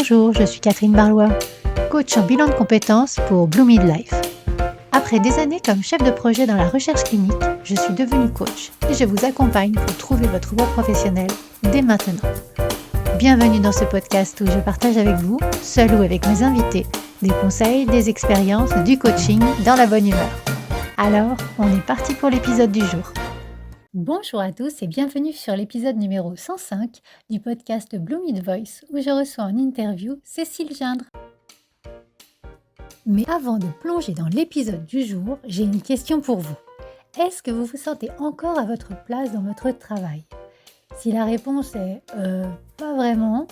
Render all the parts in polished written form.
Bonjour, je suis Catherine Barlois, coach en bilan de compétences pour Blue Midlife. Après des années comme chef de projet dans la recherche clinique, je suis devenue coach et je vous accompagne pour trouver votre voie professionnelle dès maintenant. Bienvenue dans ce podcast où je partage avec vous, seul ou avec mes invités, des conseils, des expériences, du coaching dans la bonne humeur. Alors, on est parti pour l'épisode du jour. Bonjour à tous et bienvenue sur l'épisode numéro 105 du podcast Blue Mid Voice où je reçois en interview Cécile Gindre. Mais avant de plonger dans l'épisode du jour, j'ai une question pour vous. Est-ce que vous vous sentez encore à votre place dans votre travail ? Si la réponse est pas vraiment,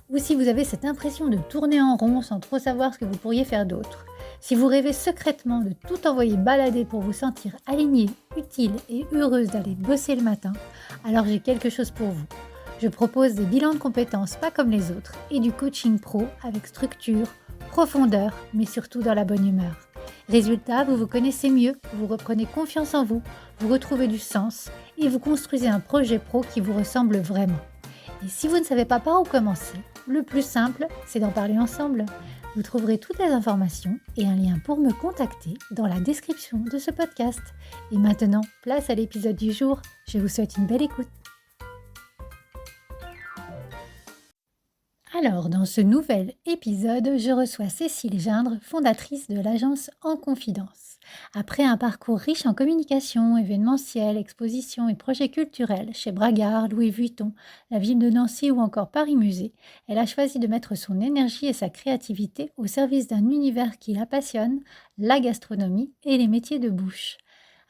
ou si vous avez cette impression de tourner en rond sans trop savoir ce que vous pourriez faire d'autre, si vous rêvez secrètement de tout envoyer balader pour vous sentir alignée, utile et heureuse d'aller bosser le matin, alors j'ai quelque chose pour vous. Je propose des bilans de compétences pas comme les autres et du coaching pro avec structure, profondeur, mais surtout dans la bonne humeur. Résultat, vous vous connaissez mieux, vous reprenez confiance en vous, vous retrouvez du sens et vous construisez un projet pro qui vous ressemble vraiment. Et si vous ne savez pas par où commencer, le plus simple, c'est d'en parler ensemble. Vous trouverez toutes les informations et un lien pour me contacter dans la description de ce podcast. Et maintenant, place à l'épisode du jour. Je vous souhaite une belle écoute. Alors, dans ce nouvel épisode, je reçois Cécile Gindre, fondatrice de l'agence En Confidence. Après un parcours riche en communication, événementiel, expositions et projets culturels chez Bragard, Louis Vuitton, la ville de Nancy ou encore Paris Musée, elle a choisi de mettre son énergie et sa créativité au service d'un univers qui la passionne, la gastronomie et les métiers de bouche.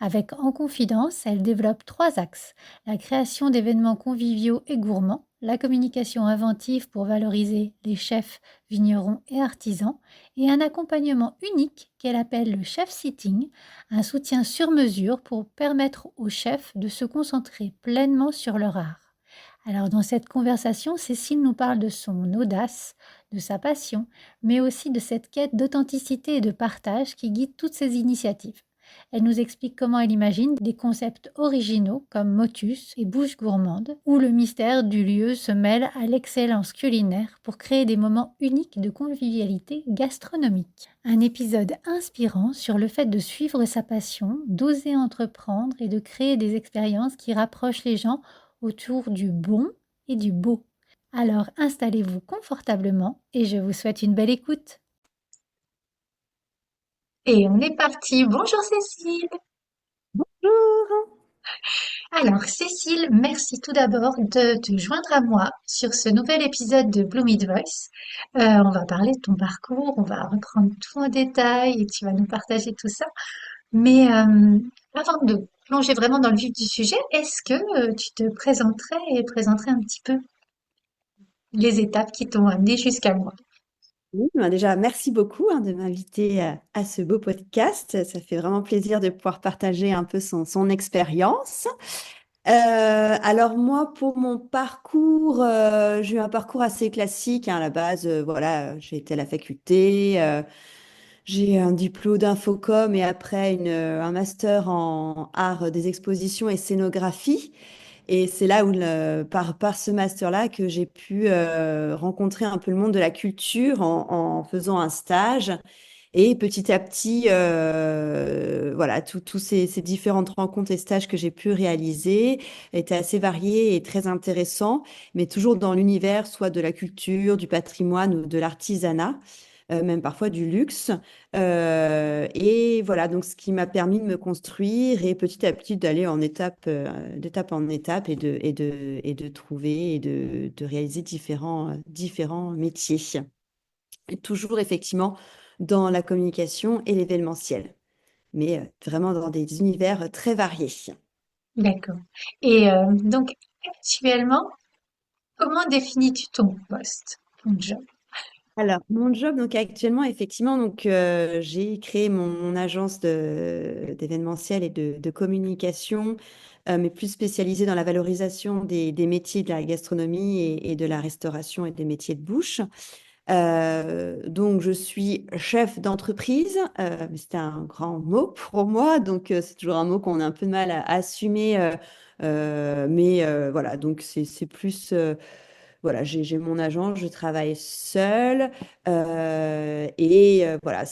Avec En Confidence, elle développe 3 axes: la création d'événements conviviaux et gourmands, la communication inventive pour valoriser les chefs, vignerons et artisans, et un accompagnement unique qu'elle appelle le chef sitting, un soutien sur mesure pour permettre aux chefs de se concentrer pleinement sur leur art. Alors dans cette conversation, Cécile nous parle de son audace, de sa passion, mais aussi de cette quête d'authenticité et de partage qui guide toutes ses initiatives. Elle nous explique comment elle imagine des concepts originaux comme Motus et Bouche gourmande, où le mystère du lieu se mêle à l'excellence culinaire pour créer des moments uniques de convivialité gastronomique. Un épisode inspirant sur le fait de suivre sa passion, d'oser entreprendre et de créer des expériences qui rapprochent les gens autour du bon et du beau. Alors installez-vous confortablement et je vous souhaite une belle écoute. Et on est parti. Bonjour Cécile. Bonjour. Alors, Cécile, merci tout d'abord de te joindre à moi sur ce nouvel épisode de Blue Mid Voice. On va parler de ton parcours, on va reprendre tout en détail et tu vas nous partager tout ça. Mais avant de plonger vraiment dans le vif du sujet, est-ce que tu te présenterais et présenterais un petit peu les étapes qui t'ont amené jusqu'à moi? Oui, déjà, merci beaucoup de m'inviter à ce beau podcast. Ça fait vraiment plaisir de pouvoir partager un peu son expérience. Alors moi, pour mon parcours, j'ai eu un parcours assez classique, à la base. Voilà, j'ai été à la faculté, j'ai un diplôme d'infocom et après un master en art des expositions et scénographie. Et c'est là où, par ce master-là, que j'ai pu rencontrer un peu le monde de la culture en faisant un stage. Et petit à petit, voilà, tous ces différentes rencontres et stages que j'ai pu réaliser étaient assez variés et très intéressants, mais toujours dans l'univers soit de la culture, du patrimoine ou de l'artisanat, même parfois du luxe. Et voilà, donc ce qui m'a permis de me construire et petit à petit d'aller d'étape en étape et de trouver et de réaliser différents métiers. Et toujours effectivement dans la communication et l'événementiel, mais vraiment dans des univers très variés. D'accord. Et donc, actuellement, comment définis-tu ton poste, ton job? Alors, mon job, donc actuellement, effectivement, donc j'ai créé mon agence d'événementiel et de communication, mais plus spécialisée dans la valorisation des métiers de la gastronomie et de la restauration et des métiers de bouche. Donc, je suis chef d'entreprise, mais c'est un grand mot pour moi, donc c'est toujours un mot qu'on a un peu de mal à assumer, mais voilà, donc c'est plus voilà, j'ai mon agence, je travaille seule et voilà,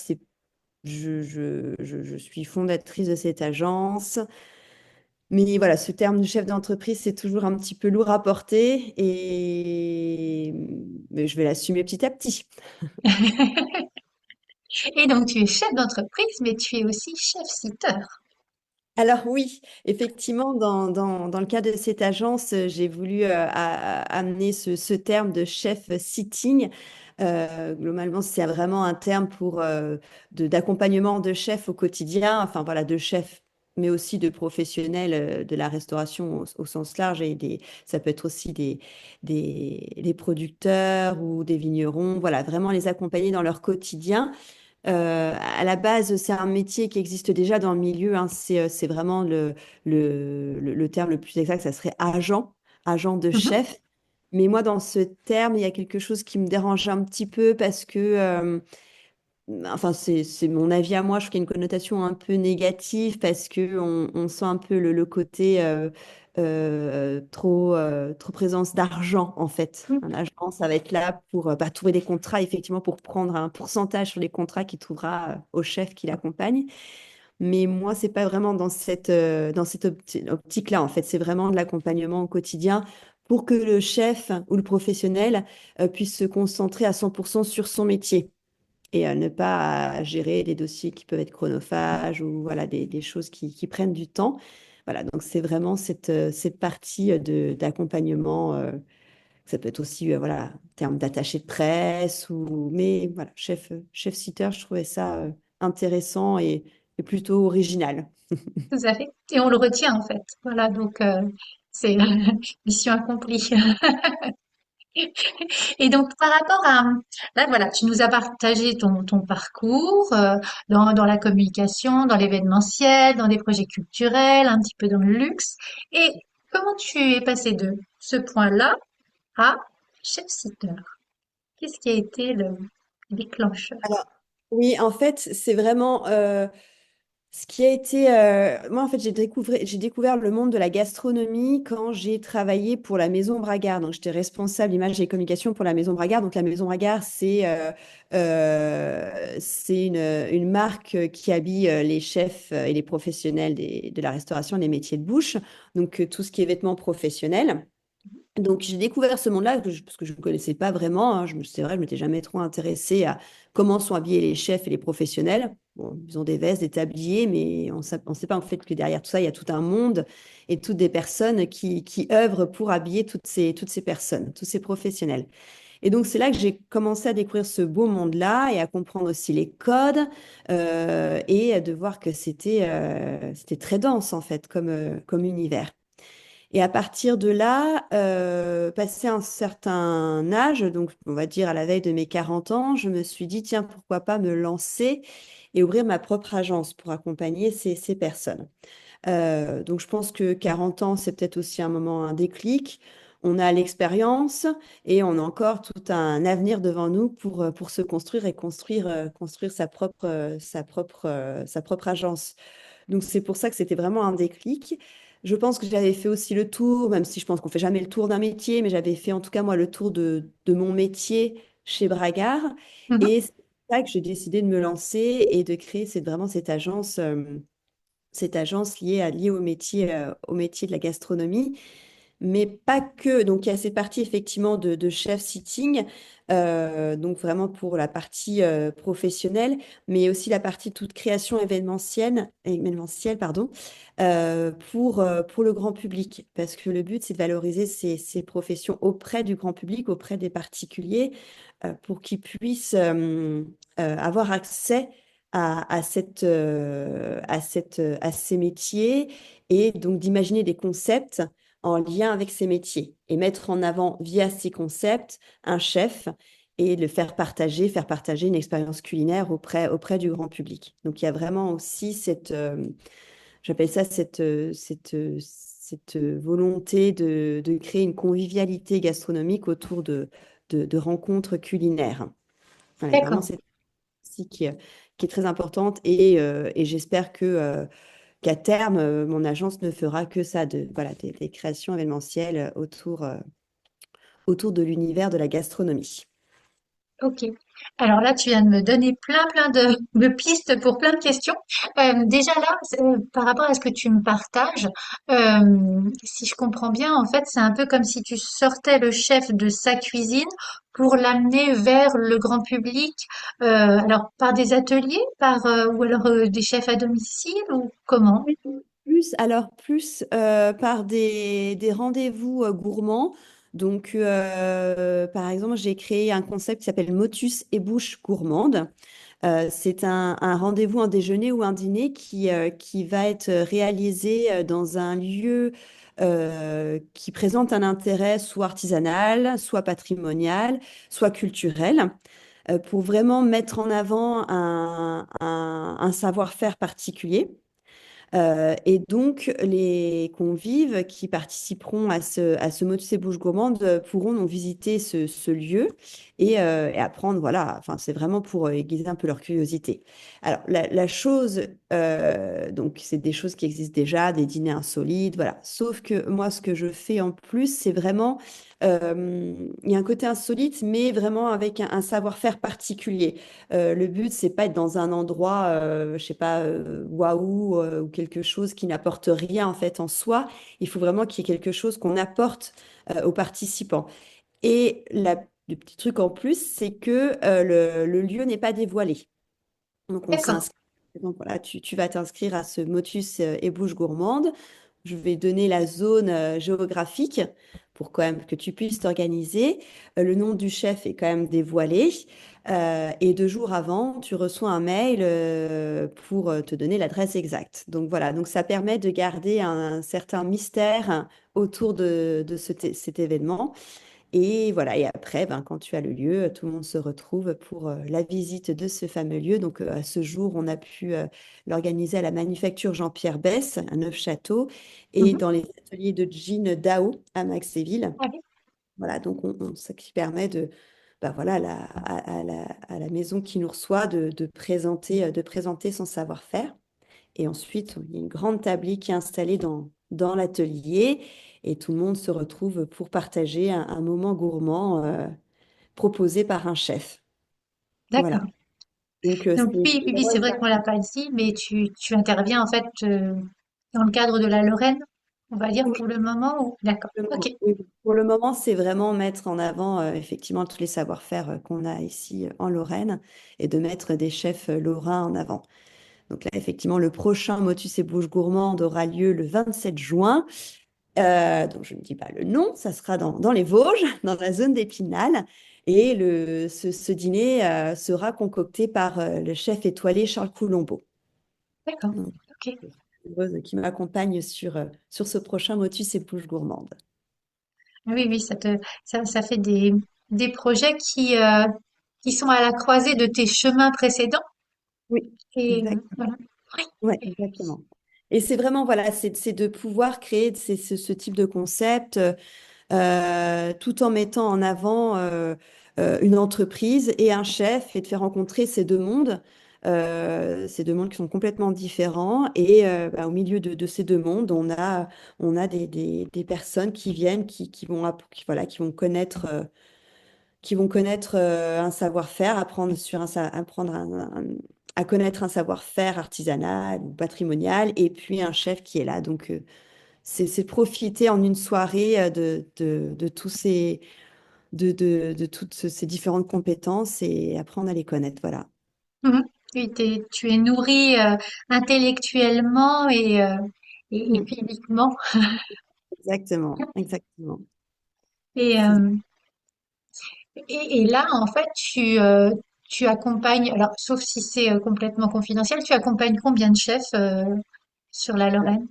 je suis fondatrice de cette agence. Mais voilà, ce terme de chef d'entreprise, c'est toujours un petit peu lourd à porter mais je vais l'assumer petit à petit. Et donc, tu es chef d'entreprise, mais tu es aussi chef-sitter. Alors oui, effectivement, dans le cadre de cette agence, j'ai voulu amener ce terme de chef sitting. Globalement, c'est vraiment un terme d'accompagnement de chefs au quotidien, enfin voilà, de chefs, mais aussi de professionnels de la restauration au sens large. Ça peut être aussi des producteurs ou des vignerons, voilà, vraiment les accompagner dans leur quotidien. À la base, c'est un métier qui existe déjà dans le milieu, hein. C'est vraiment le terme le plus exact, ça serait agent de Mhm. chef. Mais moi, dans ce terme, il y a quelque chose qui me dérange un petit peu parce que enfin, c'est mon avis à moi. Je trouve qu'il y a une connotation un peu négative parce que on sent un peu le côté trop présence d'argent, en fait. Un agent, ça va être là pour bah, trouver des contrats, effectivement, pour prendre un pourcentage sur les contrats qu'il trouvera au chef qui l'accompagne. Mais moi, c'est pas vraiment dans cette optique-là, en fait. C'est vraiment de l'accompagnement au quotidien pour que le chef ou le professionnel puisse se concentrer à 100% sur son métier et ne pas gérer des dossiers qui peuvent être chronophages ou voilà, des choses qui prennent du temps. Voilà, donc c'est vraiment cette partie d'accompagnement. Ça peut être aussi voilà, en termes d'attaché de presse, mais voilà, chef-sitter, je trouvais ça intéressant et plutôt original. Tout à fait. Et on le retient, en fait. Voilà, donc c'est mission accomplie. Et donc, par rapport à, là, voilà, tu nous as partagé ton parcours dans la communication, dans l'événementiel, dans des projets culturels, un petit peu dans le luxe. Et comment tu es passé de ce point-là à chef-sitter? Qu'est-ce qui a été le déclencheur? Alors, oui, en fait, c'est vraiment ce qui a été. Moi, en fait, j'ai découvert le monde de la gastronomie quand j'ai travaillé pour la Maison Bragard. Donc, j'étais responsable image et communication pour la Maison Bragard. Donc, la Maison Bragard, c'est une marque qui habille les chefs et les professionnels de la restauration et des métiers de bouche. Donc, tout ce qui est vêtements professionnels. Donc, j'ai découvert ce monde-là parce que je ne connaissais pas vraiment, hein. C'est vrai, je ne m'étais jamais trop intéressée à comment sont habillés les chefs et les professionnels. Bon, ils ont des vestes, des tabliers, mais on ne sait pas en fait que derrière tout ça, il y a tout un monde et toutes des personnes qui œuvrent pour habiller toutes ces personnes, tous ces professionnels. Et donc, c'est là que j'ai commencé à découvrir ce beau monde-là et à comprendre aussi les codes et de voir que c'était très dense, en fait, comme univers. Et à partir de là, passé un certain âge, donc on va dire à la veille de mes 40 ans, je me suis dit, tiens, pourquoi pas me lancer et ouvrir ma propre agence pour accompagner ces personnes. Donc je pense que 40 ans, c'est peut-être aussi un moment, un déclic. On a l'expérience et on a encore tout un avenir devant nous pour se construire et construire sa propre agence. Donc c'est pour ça que c'était vraiment un déclic. Je pense que j'avais fait aussi le tour, même si je pense qu'on fait jamais le tour d'un métier, mais j'avais fait en tout cas moi le tour de mon métier chez Bragard. Mhm. Et c'est pour ça que j'ai décidé de me lancer et de créer vraiment cette agence liée au métier de la gastronomie mais pas que. Donc, il y a cette partie effectivement de chef sitting, donc vraiment pour la partie professionnelle, mais aussi la partie toute création événementielle pardon, pour le grand public. Parce que le but, c'est de valoriser ces professions auprès du grand public, auprès des particuliers, pour qu'ils puissent avoir accès à ces métiers et donc d'imaginer des concepts en lien avec ces métiers et mettre en avant via ces concepts un chef et faire partager une expérience culinaire auprès du grand public. Donc il y a vraiment aussi j'appelle ça cette volonté de créer une convivialité gastronomique autour de rencontres culinaires. Voilà, il y a vraiment D'accord. cette partie qui est très importante et j'espère qu'à terme, mon agence ne fera que ça, voilà, des créations événementielles autour de l'univers de la gastronomie. Ok. Alors là, tu viens de me donner plein de pistes pour plein de questions. Déjà là, par rapport à ce que tu me partages, si je comprends bien, en fait, c'est un peu comme si tu sortais le chef de sa cuisine pour l'amener vers le grand public. Alors par des ateliers, ou alors des chefs à domicile ou comment? Oui, plus par des rendez-vous gourmands. Donc, par exemple, j'ai créé un concept qui s'appelle Motus et bouche gourmande. C'est un rendez-vous, un déjeuner ou un dîner qui va être réalisé dans un lieu qui présente un intérêt soit artisanal, soit patrimonial, soit culturel, pour vraiment mettre en avant un savoir-faire particulier. Et donc, les convives qui participeront à ce Motus et Bouche Gourmande pourront donc visiter ce lieu et apprendre, voilà, enfin, c'est vraiment pour aiguiser un peu leur curiosité. Alors, la chose, donc, c'est des choses qui existent déjà, des dîners insolites, voilà. Sauf que moi, ce que je fais en plus, c'est vraiment, il y a un côté insolite, mais vraiment avec un savoir-faire particulier. Le but, c'est pas être dans un endroit, je sais pas, waouh, ou quelque chose qui n'apporte rien en fait en soi. Il faut vraiment qu'il y ait quelque chose qu'on apporte aux participants. Et le petit truc en plus, c'est que le lieu n'est pas dévoilé. Donc, on D'accord. s'inscrit. Donc, voilà, tu vas t'inscrire à ce Motus et Bouche Gourmande. Je vais donner la zone géographique pour quand même que tu puisses t'organiser. Le nom du chef est quand même dévoilé. Et 2 jours avant, tu reçois un mail pour te donner l'adresse exacte. Donc voilà, donc ça permet de garder un certain mystère autour de cet événement. Et voilà, et après, ben, quand tu as le lieu, tout le monde se retrouve pour la visite de ce fameux lieu. Donc, à ce jour, on a pu l'organiser à la Manufacture Jean-Pierre Besse, à Neufchâteau, et Mhm. dans les ateliers de jean Dao à Maxéville. Ah oui. Voilà, donc ça qui permet bah voilà, à la maison qui nous reçoit de présenter son savoir-faire. Et ensuite, il y a une grande tablée qui est installée dans l'atelier et tout le monde se retrouve pour partager un moment gourmand proposé par un chef. Voilà. D'accord. Donc, Donc c'est oui, vraiment c'est une vrai qu'on partie. l'a pas ici, mais tu interviens en fait dans le cadre de la Lorraine, on va dire Oui, pour le moment. D'accord. pour le Ok. moment. Oui, oui. Pour le moment, c'est vraiment mettre en avant effectivement tous les savoir-faire qu'on a ici en Lorraine et de mettre des chefs lorrains en avant. Donc là, effectivement, le prochain Motus et Bouche Gourmande aura lieu le 27 juin. Donc, je ne dis pas le nom, ça sera dans les Vosges, dans la zone d'Épinal. Et ce dîner sera concocté par le chef étoilé Charles Coulombeau. D'accord. Donc, Ok. je suis heureuse qui m'accompagne sur ce prochain Motus et Bouche Gourmande. Oui, ça fait des projets qui sont à la croisée de tes chemins précédents. Oui, Et exactement. voilà. Oui. Ouais, exactement. Et c'est vraiment, voilà, c'est de pouvoir créer ce type de concept tout en mettant en avant une entreprise et un chef et de faire rencontrer ces deux mondes qui sont complètement différents. Et bah, au milieu de ces deux mondes, on a des personnes qui viennent, voilà, qui vont connaître un savoir-faire, apprendre à connaître un savoir-faire artisanal ou patrimonial, et puis un chef qui est là. Donc, c'est profiter en une soirée de tous de toutes ces différentes compétences et apprendre à les connaître. Voilà. Mhm. Tu es nourri intellectuellement et Mm. physiquement. Exactement, exactement. Et, C'est euh, et là, en fait, tu accompagnes, alors sauf si c'est complètement confidentiel, tu accompagnes combien de chefs sur la Lorraine?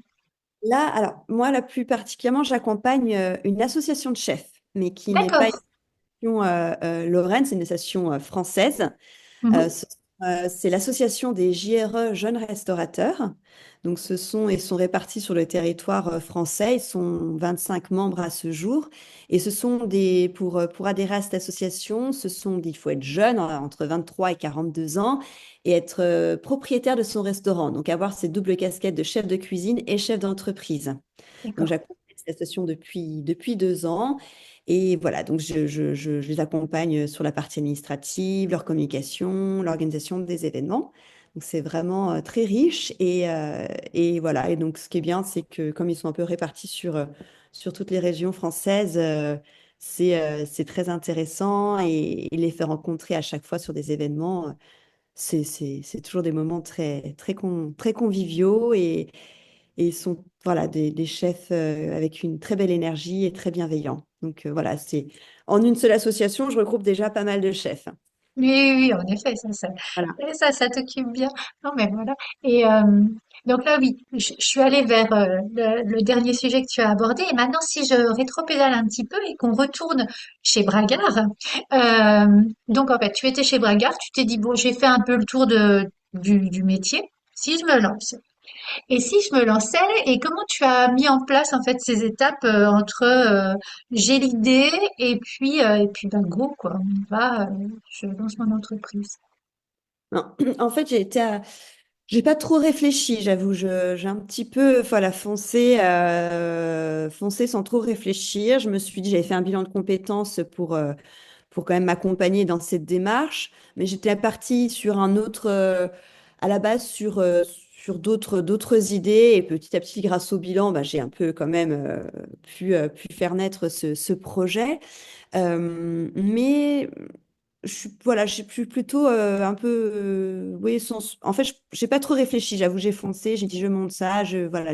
là, alors moi, la plus particulièrement, j'accompagne une association de chefs, mais qui n'est pas D'accord. une association lorraine, c'est une association française. Mhm. C'est l'association des JRE Jeunes Restaurateurs. Donc, ils sont répartis sur le territoire français. Ils sont 25 membres à ce jour. Et pour adhérer à cette association, il faut être jeune, entre 23 et 42 ans, et être propriétaire de son restaurant. Donc, avoir cette double casquette de chef de cuisine et chef d'entreprise. Donc, D'accord. j'accompagne l'association depuis 2 ans. Et voilà, donc je les accompagne sur la partie administrative, leur communication, l'organisation des événements. Donc c'est vraiment très riche. Et voilà, et donc ce qui est bien, c'est que comme ils sont un peu répartis sur toutes les régions françaises, c'est très intéressant et les faire rencontrer à chaque fois sur des événements. C'est toujours des moments très conviviaux et ils sont voilà, des chefs avec une très belle énergie et très bienveillants. Donc voilà, en une seule association, je regroupe déjà pas mal de chefs. Oui, oui, oui, en effet, Voilà. ça t'occupe bien. Non, mais voilà. Et donc là, oui, je suis allée vers le dernier sujet que tu as abordé. Et maintenant, si je rétropédale un petit peu et qu'on retourne chez Bragard, donc en fait, tu étais chez Bragard, tu t'es dit, bon, j'ai fait un peu le tour du métier. Si je me lance. Et si je me lançais, et comment tu as mis en place en fait ces étapes entre j'ai l'idée et puis ben go quoi, on va, je lance mon entreprise. Non, en fait, j'ai pas trop réfléchi, j'avoue. J'ai un petit peu, voilà, foncé sans trop réfléchir. Je me suis dit, j'avais fait un bilan de compétences pour quand même m'accompagner dans cette démarche. Mais j'étais partie sur à la base, sur d'autres idées. Et petit à petit, grâce au bilan, bah, j'ai un peu quand même pu faire naître ce projet. Mais voilà, je suis plutôt un peu, oui, en fait, j'ai pas trop réfléchi. J'avoue, j'ai foncé, j'ai dit je monte ça. Voilà,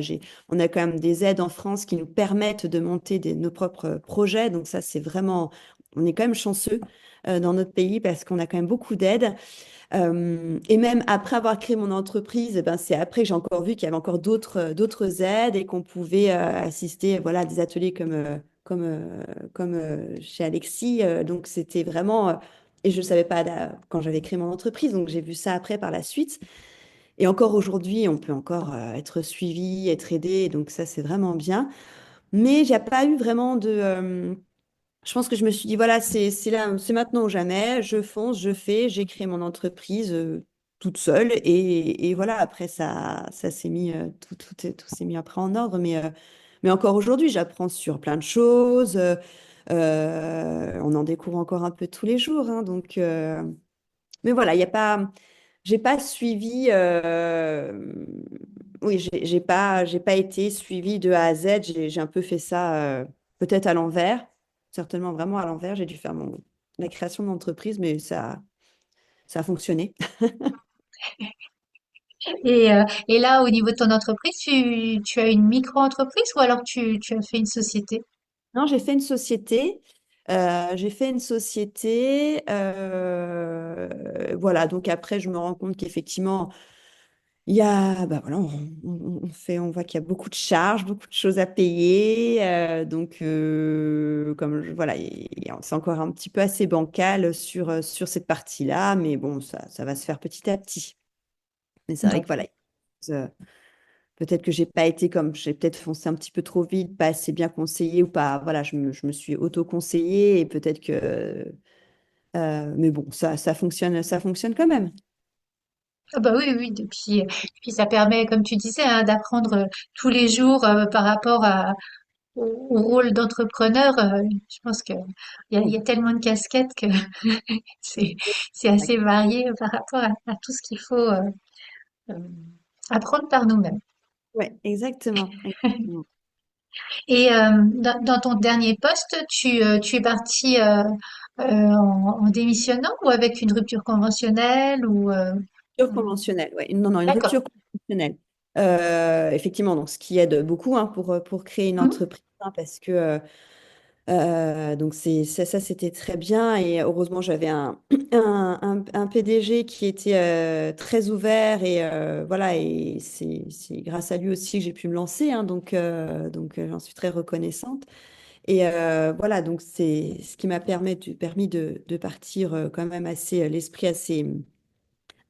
on a quand même des aides en France qui nous permettent de monter nos propres projets. Donc ça, c'est vraiment, on est quand même chanceux dans notre pays parce qu'on a quand même beaucoup d'aides. Et même après avoir créé mon entreprise, eh ben, c'est après que j'ai encore vu qu'il y avait encore d'autres aides et qu'on pouvait assister voilà, à des ateliers comme chez Alexis. Donc c'était vraiment... et je ne savais pas quand j'avais créé mon entreprise, donc j'ai vu ça après par la suite. Et encore aujourd'hui, on peut encore être suivi, être aidé, donc ça c'est vraiment bien. Mais j'ai pas eu vraiment je pense que je me suis dit, voilà, c'est là, c'est maintenant ou jamais, je fonce, je fais, j'ai créé mon entreprise toute seule et voilà, après ça s'est mis, tout s'est mis après en ordre, mais encore aujourd'hui, j'apprends sur plein de choses, on en découvre encore un peu tous les jours, hein, donc, mais voilà, il y a pas, j'ai pas suivi, oui, j'ai pas été suivie de A à Z. J'ai un peu fait ça peut-être à l'envers, certainement vraiment à l'envers. J'ai dû faire la création d'entreprise, mais ça a fonctionné. Et là, au niveau de ton entreprise, tu as une micro-entreprise ou alors tu as fait une société? Non, j'ai fait une société. Voilà, donc après, je me rends compte qu'effectivement, bah voilà, on voit qu'il y a beaucoup de charges, beaucoup de choses à payer. Donc, voilà, c'est encore un petit peu assez bancal sur cette partie-là, mais bon, ça va se faire petit à petit. Mais c'est vrai que voilà, euh, peut-être que j'ai peut-être foncé un petit peu trop vite, pas assez bien conseillé ou pas. Voilà, je me suis auto-conseillée et peut-être mais bon, ça fonctionne quand même. Ah bah oui, oui, et puis ça permet, comme tu disais, hein, d'apprendre tous les jours par rapport au rôle d'entrepreneur. Je pense que il y a tellement de casquettes que c'est, c'est assez varié par rapport à tout ce qu'il faut euh, apprendre par nous-mêmes. Ouais, exactement. Exactement. Et dans ton dernier poste, tu es parti en démissionnant ou avec une rupture conventionnelle Rupture conventionnelle, ouais. Non, non, une D'accord. rupture conventionnelle. Effectivement, donc ce qui aide beaucoup hein, pour créer une Mhm. entreprise, hein, parce que donc ça, c'était très bien et heureusement j'avais un PDG qui était très ouvert et voilà et c'est grâce à lui aussi que j'ai pu me lancer, hein, donc j'en suis très reconnaissante et voilà donc c'est ce qui m'a permis de partir quand même l'esprit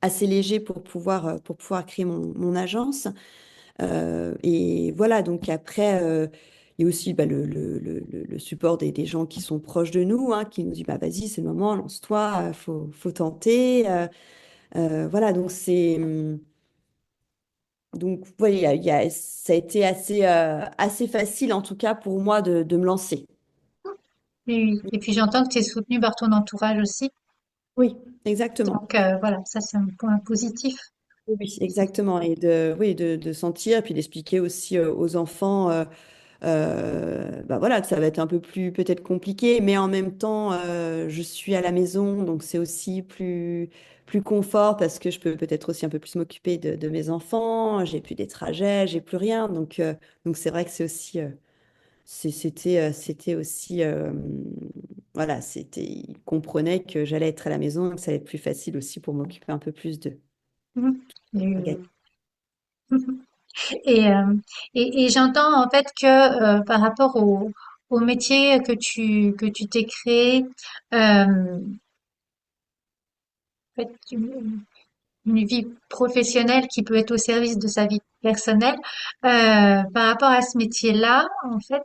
assez léger pour pouvoir créer mon agence. Et voilà, donc après, il y a aussi bah, le support des gens qui sont proches de nous, hein, qui nous disent, bah, vas-y, c'est le moment, lance-toi, faut tenter. Voilà, donc voilà, ça a été assez facile, en tout cas pour moi, de me lancer. Et puis j'entends que tu es soutenue par ton entourage aussi. Oui, exactement. Donc voilà, ça c'est un point positif. Oui, oui, exactement. Et oui, de sentir, et puis d'expliquer aussi aux enfants, bah voilà, que ça va être un peu plus peut-être compliqué, mais en même temps, je suis à la maison, donc c'est aussi plus confort parce que je peux peut-être aussi un peu plus m'occuper de mes enfants. J'ai plus des trajets, j'ai plus rien. Donc c'est vrai que c'est aussi, c'était aussi, voilà, ils comprenaient que j'allais être à la maison, et que ça allait être plus facile aussi pour m'occuper un peu plus de. Mhm. Et, et, euh, et j'entends en fait que par rapport au métier que tu t'es créé, en fait, une vie professionnelle qui peut être au service de sa vie personnelle. Par rapport à ce métier-là, en fait,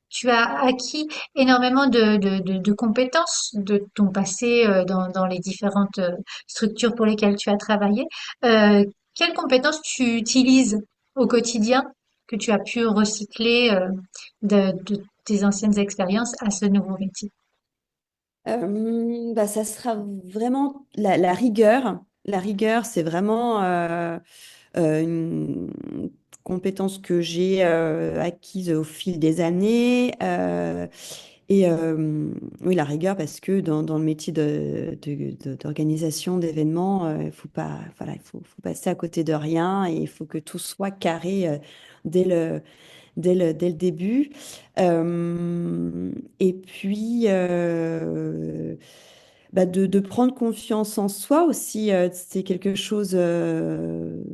tu as acquis énormément de compétences de ton passé dans les différentes structures pour lesquelles tu as travaillé. Euh, Quelles compétences tu utilises au quotidien que tu as pu recycler de tes anciennes expériences à ce nouveau métier? Bah, ça sera vraiment la rigueur. La rigueur, c'est vraiment une compétence que j'ai acquise au fil des années. Oui, la rigueur, parce que dans le métier d'organisation d'événements, il faut pas, voilà, faut passer à côté de rien et il faut que tout soit carré dès dès le début. Et puis, bah, de prendre confiance en soi aussi, c'est quelque chose,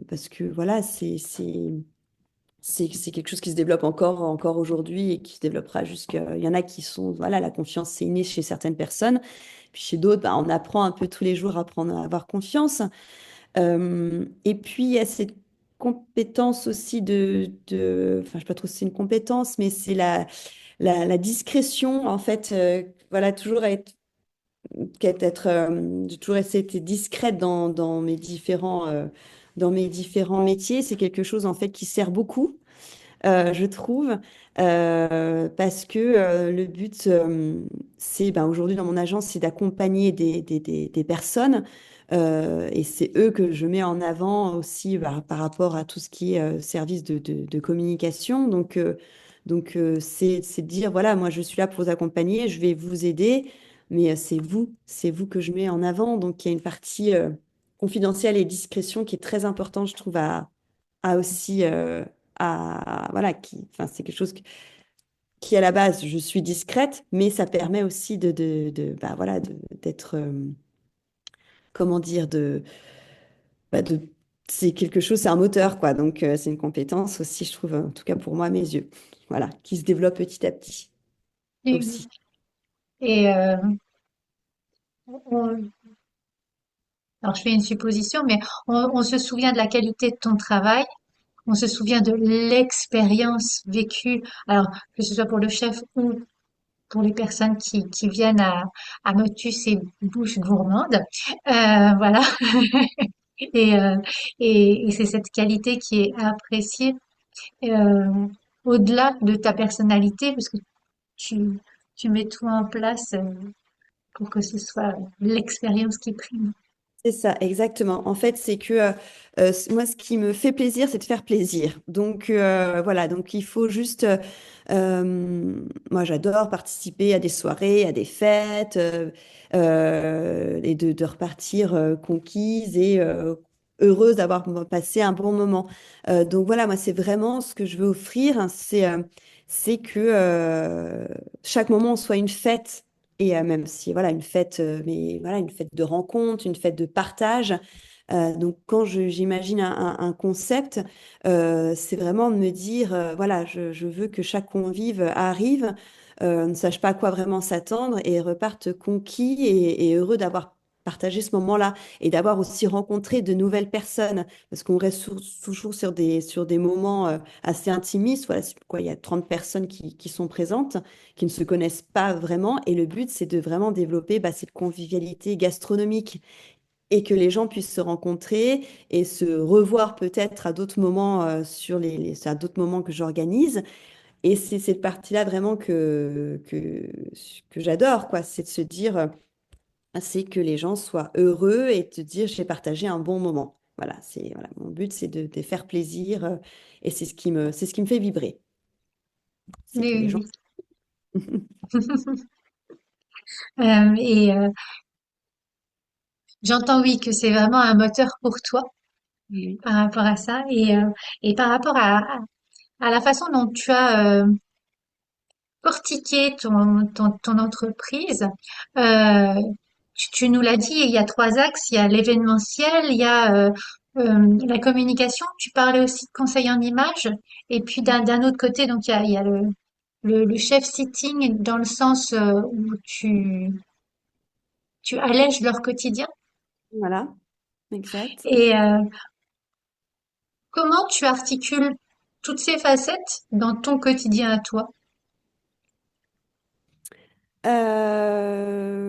parce que voilà, c'est quelque chose qui se développe encore aujourd'hui et qui se développera jusqu'à. Il y en a qui sont, voilà, la confiance, c'est inné chez certaines personnes. Puis chez d'autres, bah, on apprend un peu tous les jours à apprendre à avoir confiance. Et puis, il y a cette compétence aussi enfin, je ne sais pas trop si c'est une compétence, mais c'est la discrétion, en fait. Voilà, j'ai toujours essayé d'être discrète dans mes différents métiers. C'est quelque chose, en fait, qui sert beaucoup, je trouve, parce que le but, c'est, ben, aujourd'hui dans mon agence, c'est d'accompagner des personnes, et c'est eux que je mets en avant aussi par rapport à tout ce qui est service de communication. Donc c'est de dire, voilà, moi je suis là pour vous accompagner, je vais vous aider, mais c'est vous que je mets en avant. Donc il y a une partie confidentielle et discrétion qui est très importante, je trouve, à aussi voilà, enfin, c'est quelque chose qui, à la base, je suis discrète, mais ça permet aussi bah, voilà, d'être, comment dire, bah, c'est quelque chose, c'est un moteur, quoi. Donc, c'est une compétence aussi, je trouve, en tout cas pour moi, à mes yeux, voilà, qui se développe petit à petit Et, aussi. et, on- alors je fais une supposition, mais on se souvient de la qualité de ton travail. On se souvient de l'expérience vécue, alors que ce soit pour le chef ou pour les personnes qui viennent à Motus et Bouches Gourmandes. Voilà. Et, euh, et c'est cette qualité qui est appréciée euh, au-delà de ta personnalité, parce que tu, tu mets tout en place pour que ce soit l'expérience qui prime. C'est ça, exactement. En fait, c'est que moi, ce qui me fait plaisir, c'est de faire plaisir. Donc, voilà, donc il faut juste. Moi, j'adore participer à des soirées, à des fêtes, et de repartir conquise et heureuse d'avoir passé un bon moment. Donc, voilà, moi, c'est vraiment ce que je veux offrir, hein, c'est que chaque moment soit une fête. Et même si, voilà, une fête, mais voilà, une fête de rencontre, une fête de partage. Donc, quand j'imagine un concept, c'est vraiment de me dire, voilà, je veux que chaque convive arrive, ne sache pas à quoi vraiment s'attendre et reparte conquis et heureux d'avoir partagé ce moment-là et d'avoir aussi rencontré de nouvelles personnes. Parce qu'on reste toujours sur des moments assez intimistes. Voilà, c'est pourquoi il y a 30 personnes qui sont présentes qui ne se connaissent pas vraiment. Et le but, c'est de vraiment développer bah, cette convivialité gastronomique. et que les gens puissent se rencontrer et se revoir peut-être à d'autres moments à d'autres moments que j'organise. Et c'est cette partie-là vraiment que j'adore, quoi. C'est de se dire, c'est que les gens soient heureux et de dire j'ai partagé un bon moment. Voilà, voilà, mon but, c'est de faire plaisir et c'est ce qui me fait vibrer. C'est que les Oui, gens. oui, oui. Et j'entends, oui, que c'est vraiment un moteur pour toi Oui. par rapport à ça et par rapport à la façon dont tu as portiqué ton entreprise. Euh, tu nous l'as dit, il y a trois axes. Il y a l'événementiel, il y a la communication. Tu parlais aussi de conseil en image. Et puis d'un autre côté, donc il y a le chef sitting dans le sens où tu allèges leur quotidien. Voilà, exact. Et comment tu articules toutes ces facettes dans ton quotidien à toi? Euh,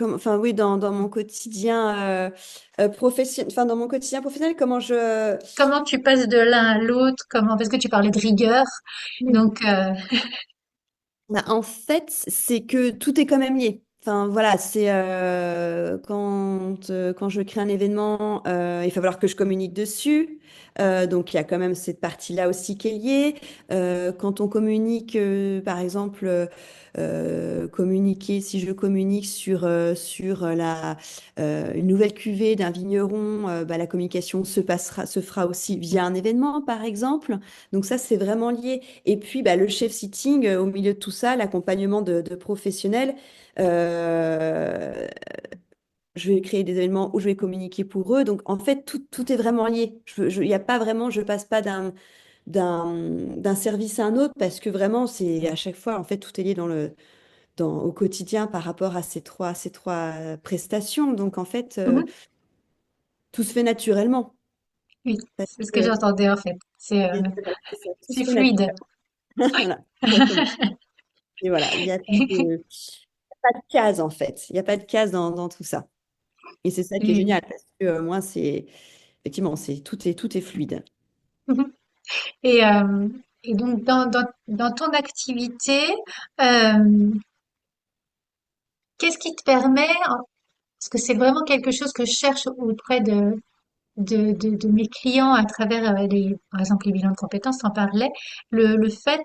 enfin oui, dans mon quotidien professionnel, enfin dans mon quotidien professionnel, comment je. Comment tu passes de l'un à l'autre? Comment, parce que tu parlais de rigueur. Donc, Bah, en fait, c'est que tout est quand même lié. Enfin, voilà, c'est quand je crée un événement, il va falloir que je communique dessus. Donc, il y a quand même cette partie-là aussi qui est liée. Quand on communique, par exemple, communiquer, si je communique sur une nouvelle cuvée d'un vigneron, bah, la communication se fera aussi via un événement, par exemple. Donc, ça, c'est vraiment lié. Et puis, bah, le chef sitting, au milieu de tout ça, l'accompagnement de professionnels. euh, je vais créer des événements où je vais communiquer pour eux. Donc, en fait, tout est vraiment lié. Il y a pas vraiment, je passe pas d'un service à un autre parce que vraiment, c'est à chaque fois, en fait, tout est lié au quotidien par rapport à ces trois prestations. Donc, en fait, mhm, tout se fait naturellement. oui, Parce c'est ce que que, j'entendais en fait. c'est ça, tout se C'est fait fluide. naturellement. Voilà, exactement. Et voilà, il y a pas de case en fait. Il n'y a pas de case dans tout ça. Et c'est ça qui est Oui. génial parce que moi, c'est effectivement, tout est fluide. Mhm. Et, euh, et donc, dans ton activité, euh, qu'est-ce qui te permet, parce que c'est vraiment quelque chose que je cherche auprès de mes clients à travers par exemple, les bilans de compétences, t'en parlais, le fait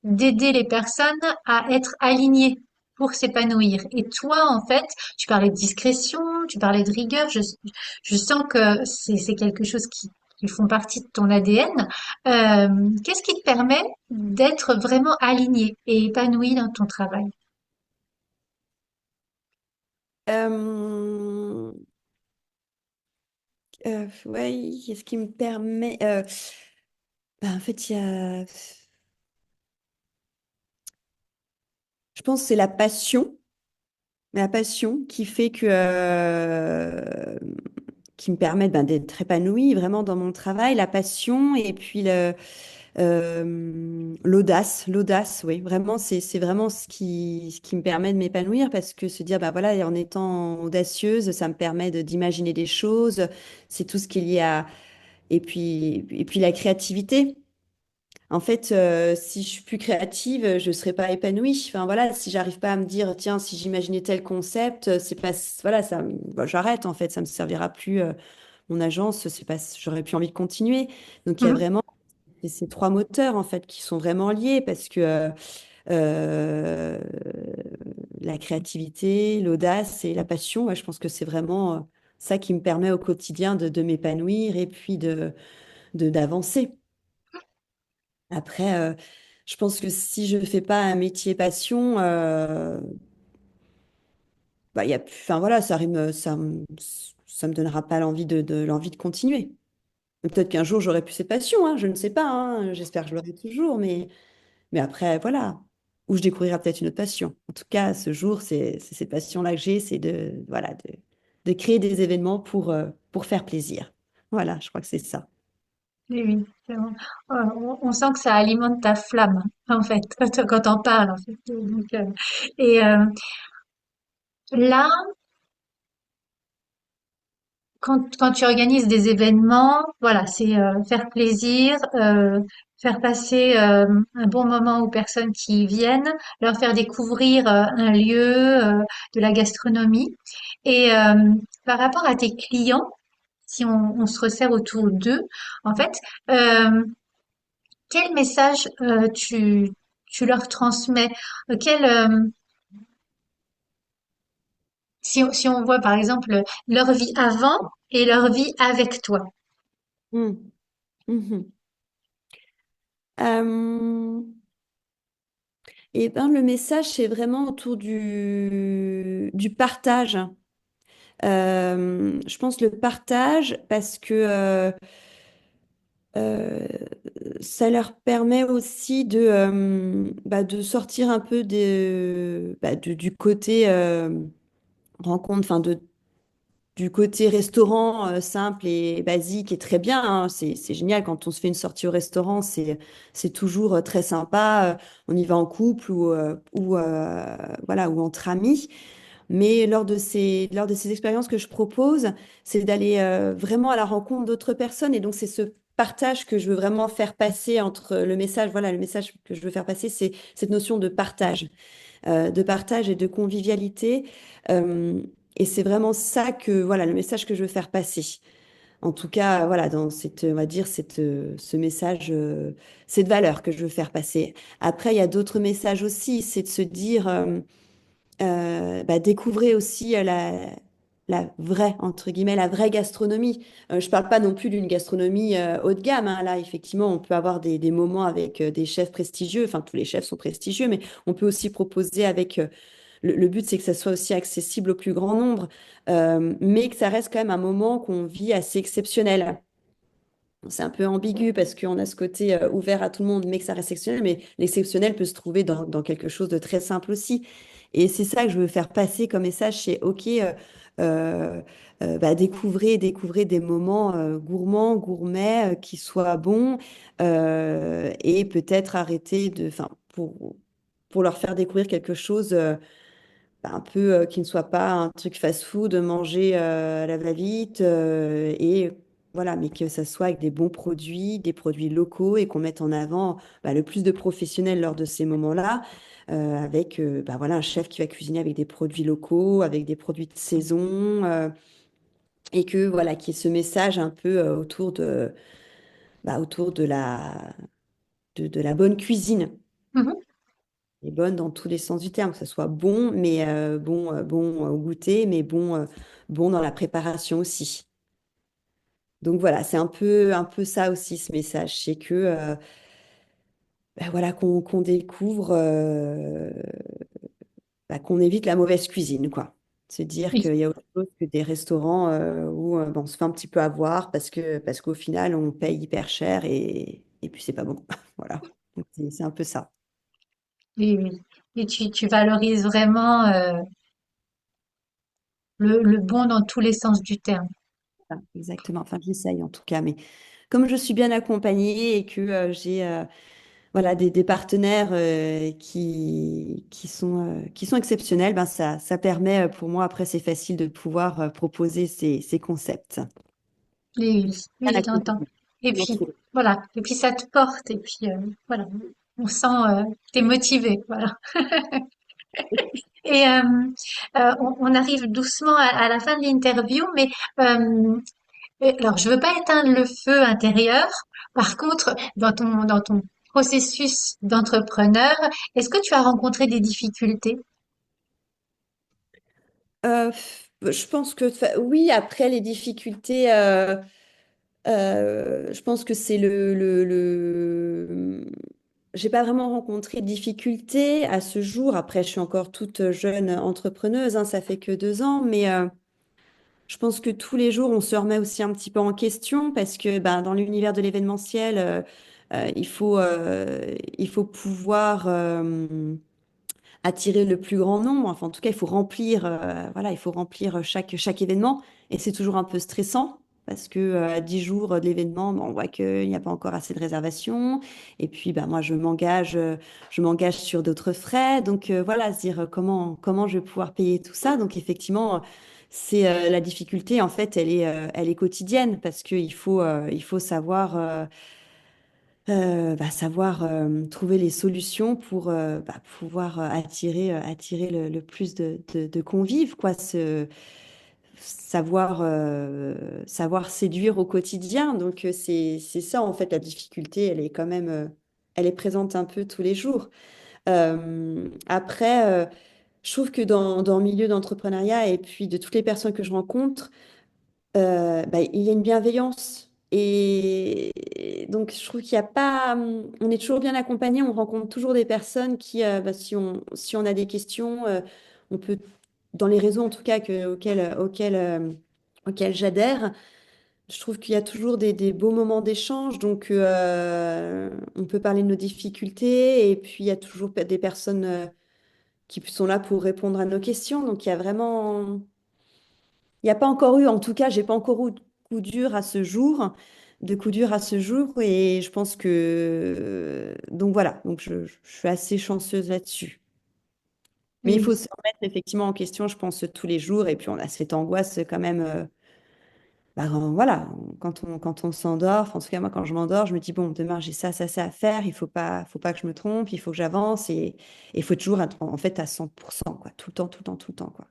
d'aider les personnes à être alignées pour s'épanouir. Et toi, en fait, tu parlais de discrétion, tu parlais de rigueur, je sens que c'est quelque chose qui font partie de ton ADN. Qu'est-ce qui te permet d'être vraiment aligné et épanoui dans ton travail? Euh, ouais, qu'est-ce qui me permet en fait, je pense que c'est la passion qui fait qui me permet ben, d'être épanouie vraiment dans mon travail, la passion et puis l'audace, oui, vraiment, c'est vraiment ce qui me permet de m'épanouir parce que se dire, bah voilà, en étant audacieuse, ça me permet d'imaginer des choses, c'est tout ce qui est lié à, et puis la créativité. En fait, si je suis plus créative, je serais pas épanouie. Enfin voilà, si j'arrive pas à me dire, tiens, si j'imaginais tel concept, c'est pas, voilà, ça, bah, j'arrête en fait, ça me servira plus. Mon agence, c'est pas, j'aurais plus envie de continuer. Donc il y a Mhm, vraiment ces trois moteurs en fait qui sont vraiment liés parce que euh, la créativité, l'audace et la passion, ouais, je pense que c'est vraiment ça qui me permet au quotidien de m'épanouir et puis d'avancer. Après, je pense que si je ne fais pas un métier passion, bah, enfin voilà, ça me donnera pas l'envie de continuer. Peut-être qu'un jour j'aurai plus cette passion, hein, je ne sais pas, hein, j'espère que je l'aurai toujours, mais après, voilà, ou je découvrirai peut-être une autre passion. En tout cas, ce jour, c'est cette passion-là que j'ai, c'est voilà, de créer des événements pour faire plaisir. Voilà, je crois que c'est ça. oui, oui, c'est bon. On sent que ça alimente ta flamme, en fait, quand on, parle, en fait. Donc, et là, quand tu organises des événements, voilà, c'est faire plaisir, faire passer un bon moment aux personnes qui viennent, leur faire découvrir un lieu, de la gastronomie. Et par rapport à tes clients, si on se resserre autour d'eux, en fait, euh, quel message tu leur transmets? Quel, si on voit par exemple leur vie avant et leur vie avec toi. Mm. Mhm. Euh, et ben, le message, c'est vraiment autour du partage. Je pense le partage parce que euh, ça leur permet aussi de sortir un peu du côté rencontre, enfin du côté restaurant simple et basique est très bien, hein. C'est génial quand on se fait une sortie au restaurant, c'est toujours très sympa. On y va en couple ou voilà, ou entre amis. Mais lors de ces expériences que je propose, c'est d'aller vraiment à la rencontre d'autres personnes. Et donc, c'est ce partage que je veux vraiment faire passer entre le message. Voilà, le message que je veux faire passer, c'est cette notion de partage et de convivialité. Euh, et c'est vraiment ça que, voilà, le message que je veux faire passer. En tout cas, voilà, dans cette, on va dire, ce message, cette valeur que je veux faire passer. Après, il y a d'autres messages aussi, c'est de se dire, découvrez aussi la vraie, entre guillemets, la vraie gastronomie. Je parle pas non plus d'une gastronomie haut de gamme, hein. Là, effectivement, on peut avoir des moments avec des chefs prestigieux. Enfin, tous les chefs sont prestigieux, mais on peut aussi proposer avec... le but, c'est que ça soit aussi accessible au plus grand nombre, mais que ça reste quand même un moment qu'on vit assez exceptionnel. C'est un peu ambigu parce qu'on a ce côté ouvert à tout le monde, mais que ça reste exceptionnel. Mais l'exceptionnel peut se trouver dans quelque chose de très simple aussi. Et c'est ça que je veux faire passer comme message, c'est OK, euh, découvrez des moments gourmands, gourmets, qui soient bons, et peut-être arrêter enfin, pour leur faire découvrir quelque chose. Un peu qui ne soit pas un truc fast-food, manger à la va-vite, et voilà, mais que ça soit avec des bons produits, des produits locaux et qu'on mette en avant le plus de professionnels lors de ces moments-là, avec voilà, un chef qui va cuisiner avec des produits locaux, avec des produits de saison, et que voilà, qu'il y ait ce message un peu autour de la bonne cuisine. Mhm. Et bonne dans tous les sens du terme, que ce soit bon, mais bon au goûter, mais bon dans la préparation aussi. Donc voilà, c'est un peu ça aussi ce message, c'est que voilà qu'on découvre, qu'on évite la mauvaise cuisine, quoi. Se dire Oui, qu'il y a autre chose que des restaurants où on se fait un petit peu avoir parce qu'au final on paye hyper cher et puis c'est pas bon. Voilà. Donc, c'est un peu ça. oui, oui. Et tu valorises vraiment le bon dans tous les sens du terme. Ah, exactement. Enfin, j'essaye en tout cas, mais comme je suis bien accompagnée et que j'ai voilà, des partenaires qui sont exceptionnels, ben ça permet pour moi, après, c'est facile de pouvoir proposer ces concepts. Oui, oui, Bien oui, j'entends. accompagné. Et puis, voilà. Et puis, ça te porte. Et puis, voilà. On sent, t'es motivé. Voilà. Et on arrive doucement à la fin de l'interview, mais alors, je veux pas éteindre le feu intérieur. Par contre, dans ton processus d'entrepreneur, est-ce que tu as rencontré des difficultés? Je pense que, oui, après les difficultés, je pense que c'est j'ai pas vraiment rencontré de difficultés à ce jour. Après, je suis encore toute jeune entrepreneuse, hein, ça fait que 2 ans, mais je pense que tous les jours, on se remet aussi un petit peu en question parce que ben, dans l'univers de l'événementiel, il faut pouvoir attirer le plus grand nombre. Enfin, en tout cas, il faut remplir, voilà, il faut remplir chaque événement. Et c'est toujours un peu stressant parce que à 10 jours de l'événement, bon, on voit qu'il n'y a pas encore assez de réservations. Et puis, bah, moi, je m'engage sur d'autres frais. Donc, voilà, se dire comment je vais pouvoir payer tout ça. Donc, effectivement, la difficulté, en fait, elle est quotidienne parce il faut savoir, savoir trouver les solutions pour pouvoir attirer le plus de convives, quoi. Savoir séduire au quotidien. Donc, c'est ça, en fait, la difficulté, elle est quand même, elle est présente un peu tous les jours. Après, je trouve que dans le milieu d'entrepreneuriat et puis de toutes les personnes que je rencontre, il y a une bienveillance. Et donc, je trouve qu'il n'y a pas. On est toujours bien accompagné, on rencontre toujours des personnes qui, si on a des questions, on peut, dans les réseaux en tout cas auxquels j'adhère, je trouve qu'il y a toujours des beaux moments d'échange. Donc, on peut parler de nos difficultés et puis il y a toujours des personnes qui sont là pour répondre à nos questions. Donc, il y a vraiment. Il n'y a pas encore eu, en tout cas, j'ai pas encore eu de coup dur à ce jour, de coup dur à ce jour, et je pense que donc voilà, donc je suis assez chanceuse là-dessus. Mais il Oui. faut se remettre effectivement en question, je pense, tous les jours, et puis on a cette angoisse quand même. Voilà, quand on s'endort, enfin, en tout cas moi quand je m'endors, je me dis bon, demain j'ai ça à faire, faut pas que je me trompe, il faut que j'avance, et il faut toujours être en fait à 100%, quoi, tout le temps, tout le temps, tout le temps, quoi.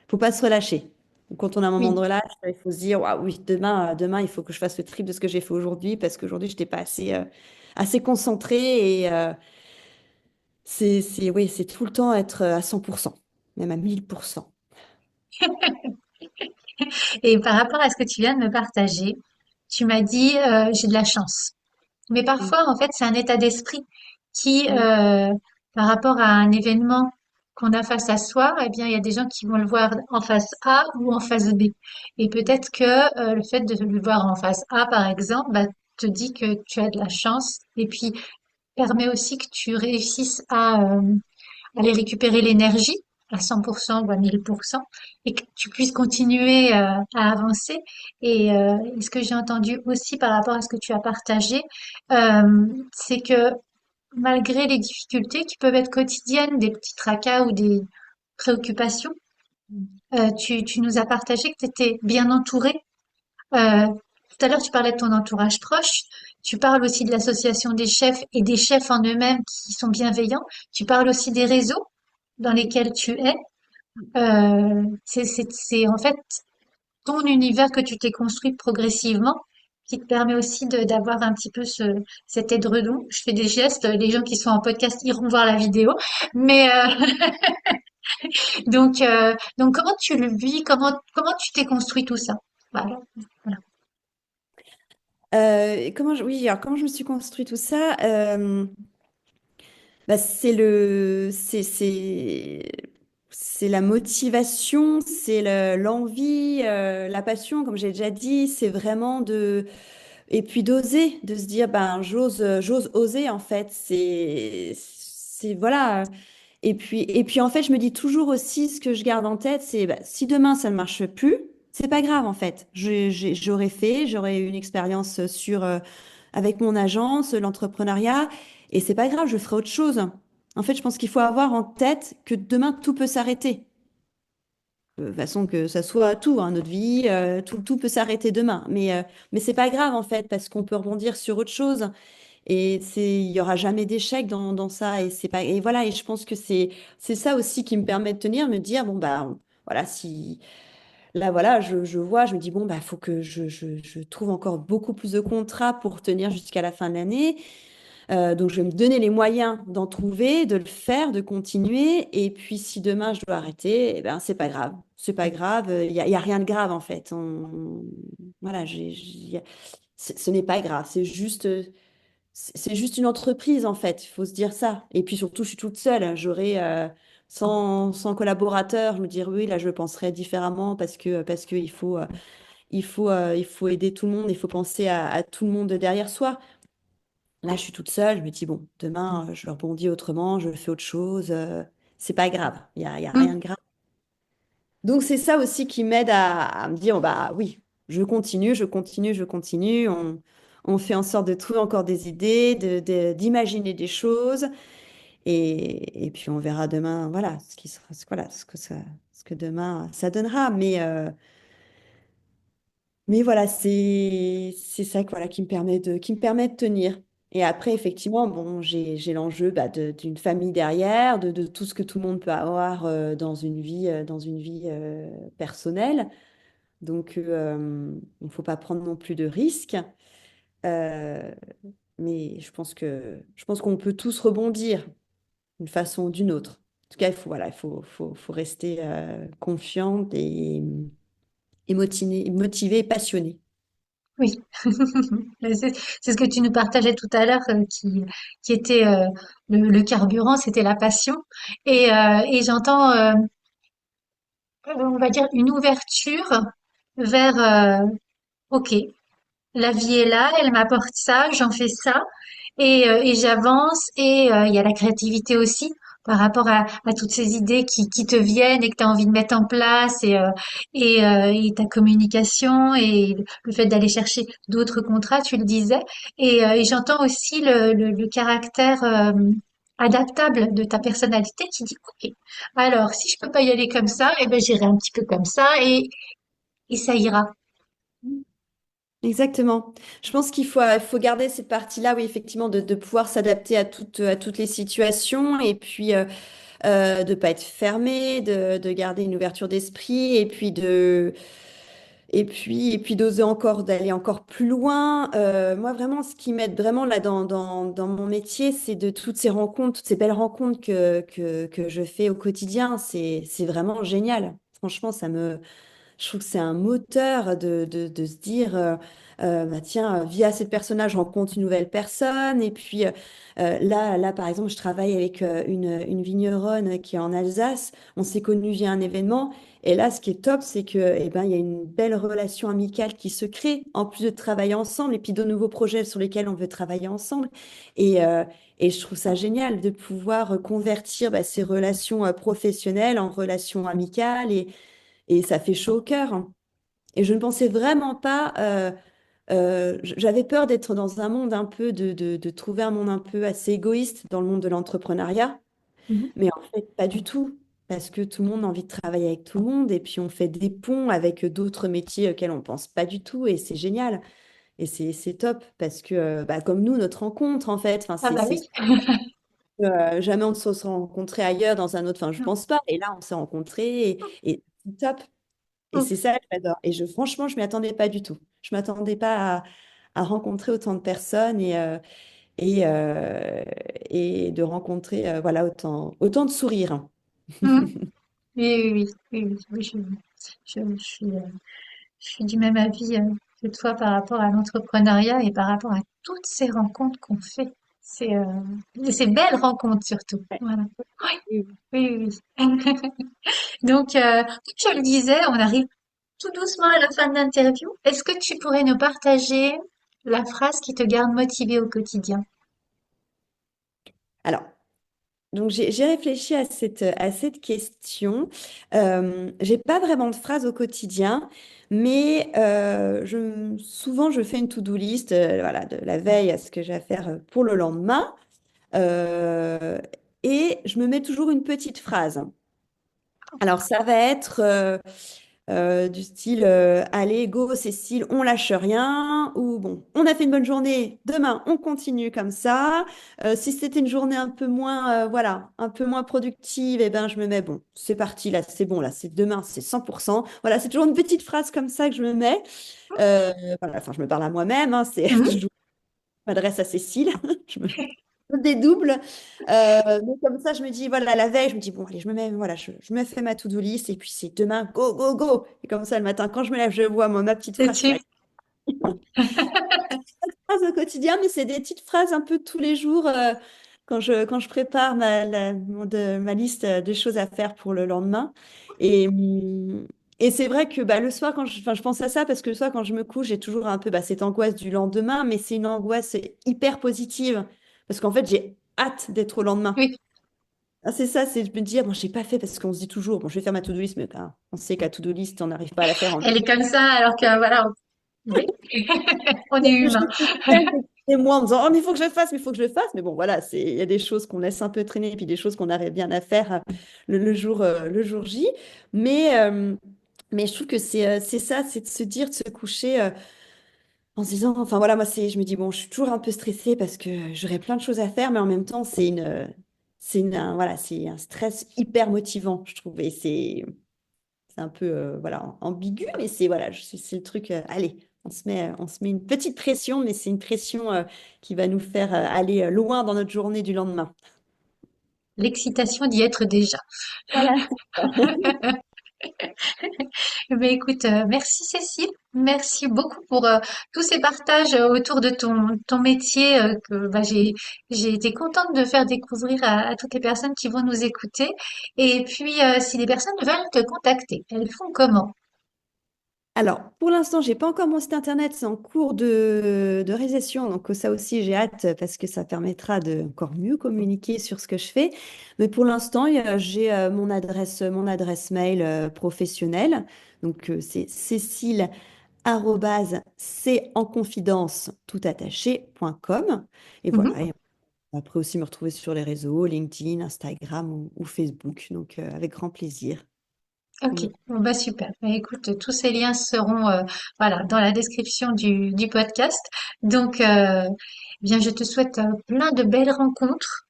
Faut pas se relâcher. Quand on a un moment de Oui. relâche, il faut se dire, waouh, oui, demain, il faut que je fasse le triple de ce que j'ai fait aujourd'hui parce qu'aujourd'hui, je n'étais pas assez concentrée et oui, c'est tout le temps être à 100%, même à 1000%. Et par rapport à ce que tu viens de me partager, tu m'as dit j'ai de la chance. Mais Mm, parfois, en fait, c'est un état d'esprit qui, mm, par rapport à un événement qu'on a face à soi, eh bien, il y a des gens qui vont le voir en face A ou en face B. Et peut-être que le fait de le voir en face A, par exemple, bah, te dit que tu as de la chance et puis permet aussi que tu réussisses à aller récupérer l'énergie à 100% ou à 1000% et que tu puisses continuer à avancer. Et ce que j'ai entendu aussi par rapport à ce que tu as partagé, c'est que malgré les difficultés qui peuvent être quotidiennes, des petits tracas ou des préoccupations, tu nous as partagé que tu étais bien entouré. Euh, Tout à l'heure, tu parlais de ton entourage proche. Tu parles aussi de l'association des chefs et des chefs en eux-mêmes qui sont bienveillants. Tu parles aussi des réseaux dans lesquels tu es. C'est en fait ton univers que tu t'es construit progressivement qui te permet aussi d'avoir un petit peu cet édredon. Je fais des gestes, les gens qui sont en podcast iront voir la vidéo. Mais donc comment tu le vis? Comment tu t'es construit tout ça? Voilà. Voilà. oui, alors comment je me suis construit tout ça? C'est la motivation, l'envie, la passion, comme j'ai déjà dit, c'est vraiment et puis d'oser, de se dire, ben, j'ose oser, en fait, voilà. Et puis, en fait, je me dis toujours aussi, ce que je garde en tête, c'est, bah, si demain ça ne marche plus, c'est pas grave, en fait. J'aurais eu une expérience avec mon agence, l'entrepreneuriat, et c'est pas grave, je ferai autre chose. En fait, je pense qu'il faut avoir en tête que demain, tout peut s'arrêter. De façon que ça soit tout, hein, notre vie, tout peut s'arrêter demain. Mais c'est pas grave, en fait, parce qu'on peut rebondir sur autre chose. Et il y aura jamais d'échec dans ça. Et c'est pas, et voilà, et je pense que c'est ça aussi qui me permet de tenir, me dire, bon, bah, voilà, si, là, voilà, je vois, je me dis, bon, bah, faut que je trouve encore beaucoup plus de contrats pour tenir jusqu'à la fin de l'année. Donc, je vais me donner les moyens d'en trouver, de le faire, de continuer. Et puis, si demain je dois arrêter, eh ben, c'est pas grave. C'est pas grave. Il y a rien de grave, en fait. Voilà, ce n'est pas grave. C'est juste une entreprise, en fait. Il faut se dire ça. Et puis, surtout, je suis toute seule. J'aurai 100 collaborateurs. Je me dirais, oui, là, je penserais différemment parce que il faut aider tout le monde. Il faut penser à tout le monde derrière soi. Là, je suis toute seule, je me dis, bon, demain, je rebondis autrement, je fais autre chose, c'est pas grave, il y a rien Mm. de grave. Donc, c'est ça aussi qui m'aide à me dire, bah oui, je continue, je continue, je continue. On fait en sorte de trouver encore des idées, d'imaginer des choses. Et puis on verra demain, voilà, ce qui sera, voilà, ce que demain ça donnera. Mais voilà, c'est ça voilà, qui me permet de tenir. Et après, effectivement, bon, j'ai l'enjeu bah, d'une famille derrière, de tout ce que tout le monde peut avoir dans une vie personnelle. Donc, il ne faut pas prendre non plus de risques. Euh, mais je pense qu'on peut tous rebondir d'une façon ou d'une autre. En tout cas, faut rester confiante et motivé et passionné. Oui, c'est ce que tu nous partageais tout à l'heure, qui était le carburant, c'était la passion. Et j'entends, on va dire, une ouverture vers, ok, la vie est là, elle m'apporte ça, j'en fais ça, et j'avance. Et il y a la créativité aussi par rapport à toutes ces idées qui te viennent et que tu as envie de mettre en place, et ta communication et le fait d'aller chercher d'autres contrats, tu le disais. Et j'entends aussi le caractère adaptable de ta personnalité qui dit, ok, alors si je peux pas y aller comme ça, eh ben j'irai un petit peu comme ça, et ça ira. Exactement. Je pense faut garder cette partie-là, oui, effectivement, de pouvoir s'adapter à toutes les situations et puis de ne pas être fermé, de garder une ouverture d'esprit et puis d'oser encore, d'aller encore plus loin. Moi, vraiment, ce qui m'aide vraiment là dans mon métier, c'est de toutes ces rencontres, toutes ces belles rencontres que je fais au quotidien. C'est vraiment génial. Franchement, je trouve que c'est un moteur de se dire, bah, tiens, via cette personne-là, je rencontre une nouvelle personne. Et puis là, par exemple, je travaille avec une vigneronne qui est en Alsace. On s'est connus via un événement. Et là, ce qui est top, c'est que, eh ben, il y a une belle relation amicale qui se crée, en plus de travailler ensemble, et puis de nouveaux projets sur lesquels on veut travailler ensemble. Et, euh, et je trouve ça génial de pouvoir convertir bah, ces relations professionnelles en relations amicales. Et ça fait chaud au cœur, hein. Et je ne pensais vraiment pas. J'avais peur d'être dans un monde un peu de trouver un monde un peu assez égoïste dans le monde de l'entrepreneuriat, Mhm. mais en fait pas du tout, parce que tout le monde a envie de travailler avec tout le monde et puis on fait des ponts avec d'autres métiers auxquels on pense pas du tout et c'est génial et c'est top parce que bah, comme nous notre rencontre en fait, enfin Ah bah oui. jamais on ne se serait rencontré ailleurs dans un autre, enfin je pense pas et là on s'est rencontrés et c'est top. Et c'est ça que j'adore. Et franchement, je m'y attendais pas du tout. Je m'attendais pas à rencontrer autant de personnes et, euh, et de rencontrer voilà, autant de sourires. Mhm. Oui, oui, oui, oui, oui, je suis du même avis que toi par rapport à l'entrepreneuriat et par rapport à toutes ces rencontres qu'on fait. C'est ces belles rencontres surtout. Ouais. Voilà. Oui, Oui. oui, oui. Donc, comme je le disais, on arrive tout doucement à la fin de l'interview. Est-ce que tu pourrais nous partager la phrase qui te garde motivé au quotidien? Alors, donc j'ai réfléchi à cette question. J'ai pas vraiment de phrase au quotidien, mais souvent je fais une to-do list voilà, de la veille à ce que j'ai à faire pour le lendemain. Euh, et je me mets toujours une petite phrase. Alors, ça va être du style allez, go, Cécile, on lâche rien. Ou bon, on a fait une bonne journée, demain, on continue comme ça. Si c'était une journée un peu moins, voilà, un peu moins productive, eh ben, je me mets bon, c'est parti, là, c'est bon, là, c'est demain, c'est 100%. Voilà, c'est toujours une petite phrase comme ça que je me mets. Voilà, enfin, je me parle à moi-même, hein, c'est Mhm. toujours, je m'adresse à Cécile. Je me dédouble. Mais comme ça, je me dis, voilà, la veille, je me dis, bon, allez, voilà, je me fais ma to-do list et puis c'est demain, go, go, go. Et comme ça, le matin, quand je me lève, je vois moi, ma petite phrase qui Dessus. arrive. Phrases au quotidien, mais c'est des petites phrases un peu tous les jours quand je prépare ma liste de choses à faire pour le lendemain. Et c'est vrai que bah, le soir, enfin, je pense à ça parce que le soir, quand je me couche, j'ai toujours un peu bah, cette angoisse du lendemain, mais c'est une angoisse hyper positive parce qu'en fait, j'ai hâte d'être au lendemain. Oui. Ah, c'est ça, c'est de me dire, bon, j'ai pas fait parce qu'on se dit toujours, bon, je vais faire ma to-do list, mais bah, on sait que la to-do list, on n'arrive pas à la faire en Elle est comme ça, alors que voilà, oui, on est quelque humain. chose de super. et moi en me disant, oh, mais il faut que je le fasse, mais il faut que je le fasse. Mais bon, voilà, il y a des choses qu'on laisse un peu traîner et puis des choses qu'on arrive bien à faire le jour J. Mais, euh, mais je trouve que c'est ça, c'est de se dire, de se coucher en se disant, enfin voilà, moi, je me dis, bon, je suis toujours un peu stressée parce que j'aurais plein de choses à faire, mais en même temps, voilà, c'est un stress hyper motivant, je trouve. Et c'est un peu voilà, ambigu, mais voilà, c'est le truc. Allez, on se met une petite pression, mais c'est une pression qui va nous faire aller loin dans notre journée du lendemain. L'excitation d'y être déjà. Voilà, c'est ça. Eh ben, écoute, merci Cécile, merci beaucoup pour tous ces partages autour de ton métier que bah, j'ai été contente de faire découvrir à toutes les personnes qui vont nous écouter. Et puis, si les personnes veulent te contacter, elles font comment? Alors, pour l'instant, j'ai pas encore mon site internet, c'est en cours de réalisation. Donc, ça aussi, j'ai hâte parce que ça permettra de encore mieux communiquer sur ce que je fais. Mais pour l'instant, j'ai mon adresse mail professionnelle. Donc, c'est Cécile @c-en-confidence tout attaché.com. Et Mhm. voilà. Et après aussi me retrouver sur les réseaux, LinkedIn, Instagram ou Facebook. Donc, avec grand plaisir. Ok, bon bah super. Bah, écoute, tous ces liens seront voilà dans la description du podcast. Donc, bien, je te souhaite plein de belles rencontres.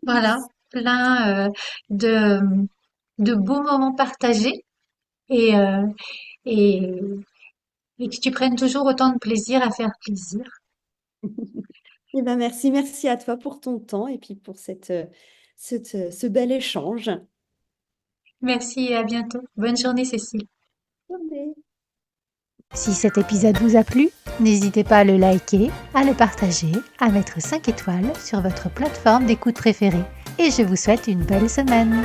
Voilà, Merci. plein de de beaux moments partagés et et et que tu prennes toujours autant de plaisir à faire plaisir. Eh ben merci à toi pour ton temps et puis pour ce bel échange. Merci et à bientôt. Bonne journée, Cécile. Bonne journée. Si cet épisode vous a plu, n'hésitez pas à le liker, à le partager, à mettre 5 étoiles sur votre plateforme d'écoute préférée. Et je vous souhaite une belle semaine.